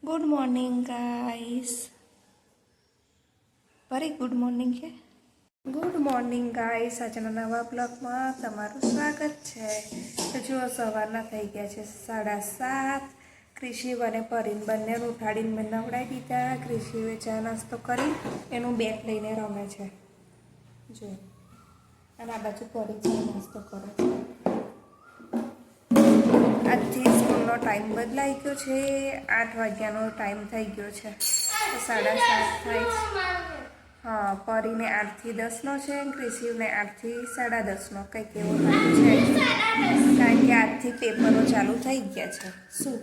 Good morning guys. Very good morning છે. Good morning guys. આજના નવા બ્લોગમાં તમારું સ્વાગત છે. તો જુઓ સવારના થઈ ગયા છે 7:30. ક્રિશિવ અને પરીન બંનેને ઉઠાડીને મેં નવડાવી દીધા. ક્રિશિવે ચા નાસ્તો કરી એનું બેગ લઈને રમે છે. જો અને આ બાજુ પરી ચા નાસ્તો કરે છે. આજથી સ્કૂલનો ટાઈમ બદલાઈ ગયો છે. 8 વાગ્યાનો ટાઈમ થઈ ગયો છે. 7:30 થાય છે. હા, પરીને 8 થી 10નો છે, ક્રિશિવને 8 થી 10:30નો કંઈક એવો ટાઈમ છે. કારણ કે આજથી પેપરો ચાલુ થઈ ગયા છે. શું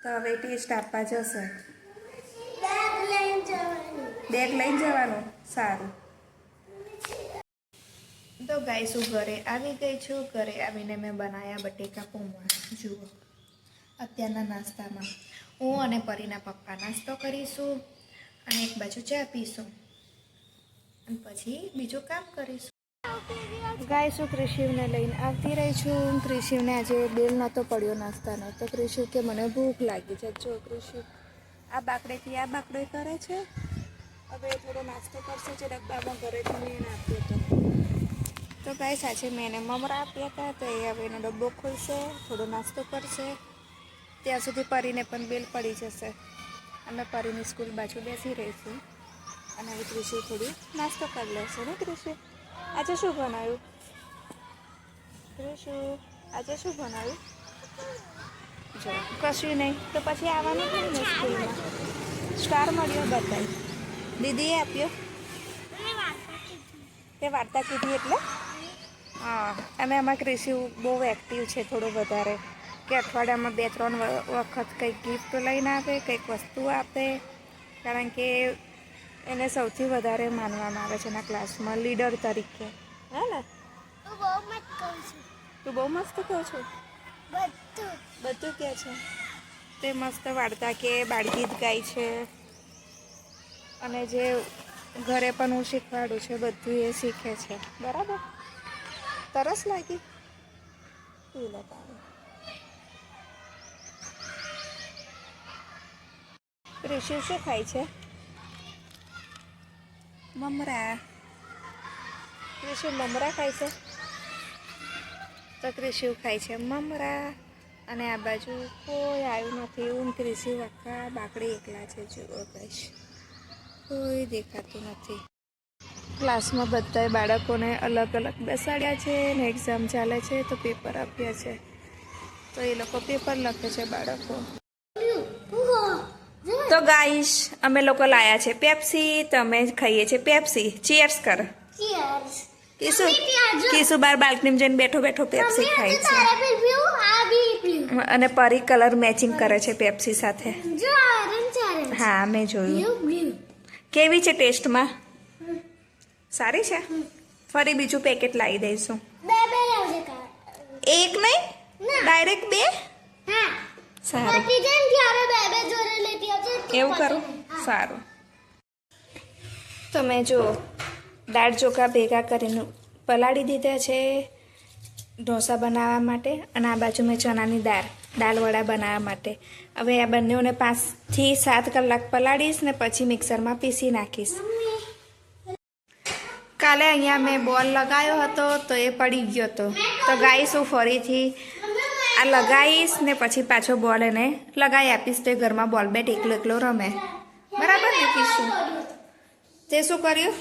તો હવે ટેસ્ટ આપવા જશે. બેગ લઈને જવાનું. સારું. તો ગાઈસ હું ઘરે આવી ગઈ છું. ઘરે આવીને મેં બનાવ્યા બટેકા પૌવા. જુઓ અત્યારના નાસ્તામાં હું અને પરીના પપ્પા નાસ્તો કરીશું અને એક બાજુ ચા પીશું અને પછી બીજું કામ કરીશું. ગાઈસ હું ક્રિશિવને લઈને આવતી રહી છું. ક્રિશિવને આજે બેલ નહોતો પડ્યો નાસ્તાનો, તો ક્રિશિવ કે મને ભૂખ લાગી છે. જો ક્રિશિવ આ બાકડેથી આ બાકડે કરે છે. હવે થોડો નાસ્તો કરશે જે ડબ્બામાં ઘરેથી મેં આપ્યો હતો. તો ગાઈસ આજે મેં એને મમરા આપ્યા હતા, તો એ હવે એનો ડબ્બો ખોલશે, થોડો નાસ્તો કરશે. ત્યાં સુધી પરીને પણ બેલ પડી જશે. અમે પરીની સ્કૂલ બાજુ બેસી રહીશું અને હવે ક્રિશિવ થોડી નાસ્તો કરી લેશે ને. ક્રિશિવ આજે શું બનાવ્યું? ક્રિશિવ આજે શું બનાવ્યું? જો કશું નહીં. તો પછી આવવાનું નહીં ને સ્કૂલમાં. સ્ટાર મળ્યો બતાવી દીદીએ આપ્યો. તે વાર્તા કીધી એટલે હા. અને આમાં ક્રિશિવ બહુ એક્ટિવ છે થોડો વધારે, કે અઠવાડિયામાં 2-3 વખત કંઈક ગિફ્ટ લઈને આપે, કંઈક વસ્તુ આપે. કારણ કે એને સૌથી વધારે માનવામાં આવે છે એના ક્લાસમાં લીડર તરીકે. હે ને? તું બહુ મસ્ત કહું છું. બધું કહે છે. તે મસ્ત વાર્તા કે બાળગીત ગાય છે અને જે ઘરે પણ હું શીખવાડું છું બધું એ શીખે છે. બરાબર. તરસ લાગી પી લે પાણી. ક્રિશિવ શું ખાય છે? મમરા. ક્રિશિવ મમરા ખાય છે. તો ક્રિશિવ ખાય છે મમરા. અને આ બાજુ કોઈ આવ્યું નથી. હું ક્રિશિવ આખા બાકડે એકલા છે. જુઓ ગાઈસ, કોઈ દેખાતું નથી. ક્લાસમાં બધાય બાળકોને અલગ અલગ બેસાડ્યા છે ને એક્ઝામ ચાલે છે તો પેપર આપ્યા છે. તો એ લોકો પેપર લખે છે બાળકો. તો ગાઈસ અમે લોકો લાયા છે પેપ્સી. તો અમે ખાઈએ છીએ પેપ્સી. ચીયર્સ કર. કિસુ બાર બાલ્કનીમાં જઈને બેઠો બેઠો પેપ્સી ખાય છે. અને પરી કલર મેચિંગ કરે છે પેપ્સી સાથે. હા મેં જોયું. કેવી છે ટેસ્ટમાં? સારી છે. ફરી બીજું પેકેટ લાવી દઈશું. એક નહીં, ડાયરેક્ટ 2. સારું, એવું કરું. સારું. તો મેં જો દાળ ચોખા ભેગા કરીને પલાળી દીધા છે ઢોસા બનાવવા માટે, અને આ બાજુ મેં ચણાની દાળવડા બનાવવા માટે. હવે આ બંનેઓને 5 થી 7 કલાક પલાળીશ ને પછી મિક્સરમાં પીસી નાખીશ. કાલે અહીંયા મેં બોલ લગાવ્યો હતો તો એ પડી ગયો હતો. તો ગાઈશ હું ફરીથી આ લગાવીશ ને પછી પાછો બોલ એને લગાવી આપીશ તો એ ઘરમાં બોલ બેટ એકલો રમે. બરાબર ને કીશું? તે શું કર્યું?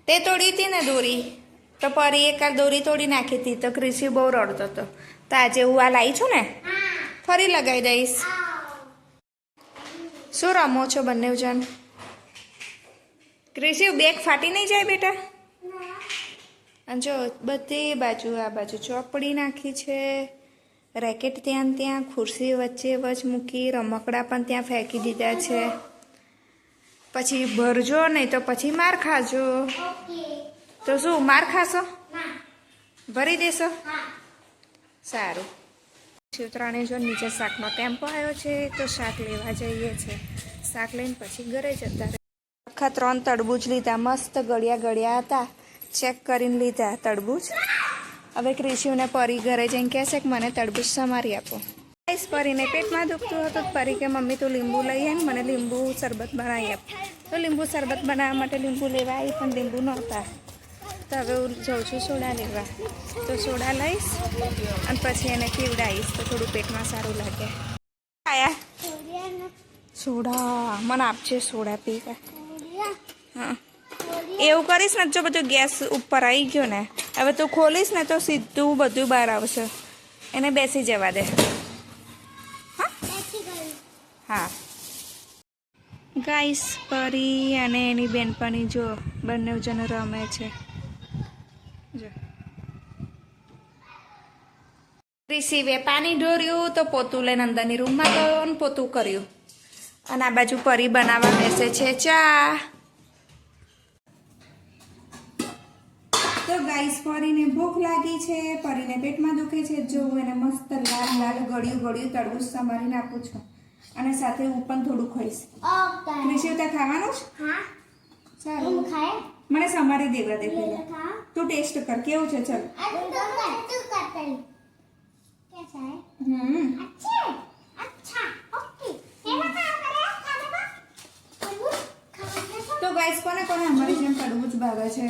તે તોડી હતી ને દોરી, તો પરી એક દોરી તોડી નાખી હતી. તો ક્રિશિવ બહુ રડતો હતો. તો આજે હું આ લાવી છું ને ફરી લગાવી દઈશ. શું રમો છો બંને જણ? ક્રિશિવ બેગ ફાટી નહીં જાય બેટા? અને જો બધી બાજુ આ બાજુ ચોપડી નાખી છે, રેકેટ ત્યાં ખુરશી વચ્ચે મૂકી, રમકડા પણ ત્યાં ફેંકી દીધા છે. પછી ભરજો નહીં તો પછી માર ખાજો. તો શું માર ખાશો? ભરી દેશો? સારું. ત્રણે જો નીચે શાકનો ટેમ્પો આવ્યો છે તો શાક લેવા જઈએ છે. શાક લઈને પછી ઘરે જતા રહે. આખા 3 તરબૂચ લીધા. મસ્ત ગળ્યા હતા. ચેક કરીને લીધા તરબૂચ. હવે ક્રિશિવને પરી ઘરે જઈને કહેશે કે મને તરબૂચ સમારી આપો. ગાઈસ પરીને પેટમાં દુખતું હતું. પરી કે મમ્મી તું લીંબુ લઈ આવ, મને લીંબુ શરબત બનાવી આપ. તો લીંબુ શરબત બનાવવા માટે લીંબુ લેવા આવી પણ લીંબુ નહોતા. તો હવે હું જાઉં છું સોડા લેવા. તો સોડા લઈશ અને પછી એને પીવડાવીશ તો થોડું પેટમાં સારું લાગે. આયા સોડા મને આપજે, સોડા પીવા. હા એવું કરીશ ને જો બધું ગેસ ઉપર આવી ગયો ને, હવે તું ખોલીશ ને તો સીધું બધું બહાર આવશે. એને બેસી જવા દે. હા ગાઈસ પરી અને એની બેનપણી જો બંને જણ રમે છે. જો રિસીવે પાણી ઢોર્યું તો પોતું લઈને અંદરની રૂમમાં ગયો ને પોતું કર્યું. અને આ બાજુ પરી બનાવવા બેસે છે ચા. તો ગાઈસ પરીને ભૂખ લાગી છે, પરીને પેટમાં દુખે છે. જો હું એને મસ્ત લાલ લાલ ગળ્યું તરબૂચ સમારીને આપું છું અને સાથે હું પણ થોડું ખાઈશ. રિશિવ તે ખાવાનું છે? હા સારું ખાય. મને સમારી દેવા દે પહેલા. તું ટેસ્ટ કર કેવું છે. ચલ તો ગાઈસ કોને કોને અમારી જેમ તરબૂચ ભાવે છે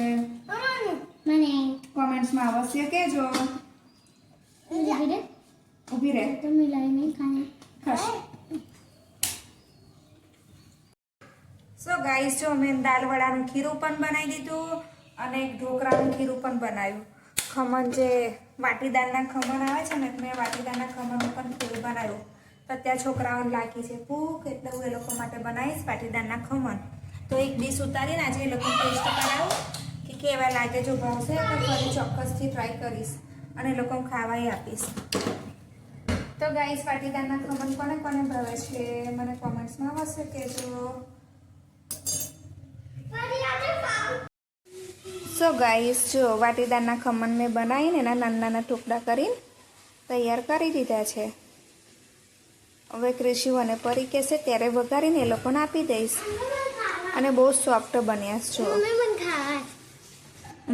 મને કોમેન્ટ્સમાં અવશ્ય કહેજો. ઊભી રહે તો મિલાઈ નહીં ખાય. સો ગાઈસ જો મેં દાલ વડાનું ખીરું પણ બનાવી દીધું અને એક ઢોકળાનું ખીરું પણ બનાવ્યું. ખમણ જે વાટીદારના ખમણ આવે છે ને, મેં વાટીદારના ખમણનું પણ ખીરું બનાવ્યું. તો અત્યારે છોકરાઓને લાગી છે ભૂખ એટલે હું એ લોકો માટે બનાવીશ વાટીદારના ખમણ. તો એક ડીશ ઉતારીને આજે એ લોકો ટેસ્ટ કરાવું કે કેવા લાગે. જો ભાવશે તો ફરી ચોક્કસથી ટ્રાય કરીશ અને એ લોકોને ખાવાય આપીશ. તો ગાઈસ પાટીદારના ખમણ કોને કોને ભાવે છે મને કોમેન્ટ્સમાં આવશે કહેજો. સો ગાઈસ જો વાટીદારના ખમણ મેં બનાવીને એના નાના નાના ટુકડા કરીને તૈયાર કરી દીધા છે. હવે ક્રિશિવ અને પરી કહેશે ત્યારે વઘારીને એ લોકોને આપી દઈશ. અને બહુ સોફ્ટ બન્યા છો.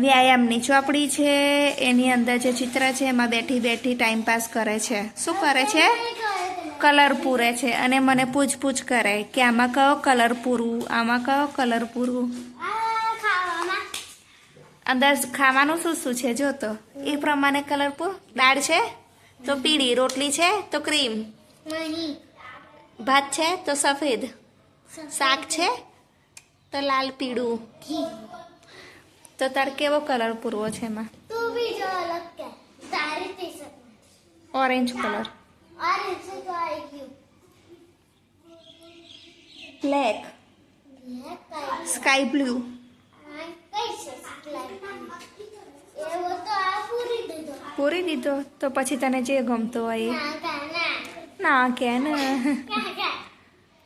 વ્યાયામની ચોપડી છે, એની અંદર જે ચિત્ર છે એમાં બેઠી બેઠી ટાઈમ પાસ કરે છે. શું કરે છે? કલર પૂરે છે. અને મને પૂછ કરે કે આમાં કયો કલર પૂરું, આમાં કયો કલર પૂરું. અંદર ખાવાનું શું શું છે જો તો એ પ્રમાણે કલર પૂર. દાળ છે તો પીળી, રોટલી છે તો ક્રીમ, ભાત છે તો સફેદ, શાક છે તો લાલ પીળું. તો તાર કેવો કલર પૂરવો છે એમાં? Orange colour, black, sky blue. પૂરી દીધો તો પછી તને જે ગમતો હોય ના કે ને.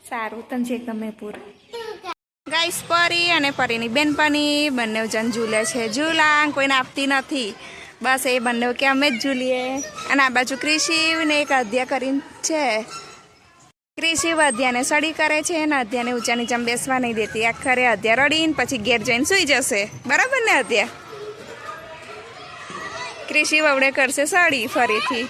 સારું તને જે ગમે પૂર. ગાઈસ પરી અને પરીની બેનપણી બંને જણ ઝૂલે છે. ઝૂલા કોઈને આપતી નથી, બસ એ બંને કે અમે જ ઝૂલીએ. અને આ બાજુ ક્રિશિવ ને એક અધ્યા કરીને છે. ક્રિશિવ અધ્યાને સડી કરે છે ને અધ્યાને ઊંચા નીચામાં બેસવા નહીં દેતી. આખરે અધ્યા રડીને પછી ઘેર જઈને સૂઈ જશે. બરાબર ને અધ્યા? ક્રિશિવ અવડે કરશે સડી ફરીથી.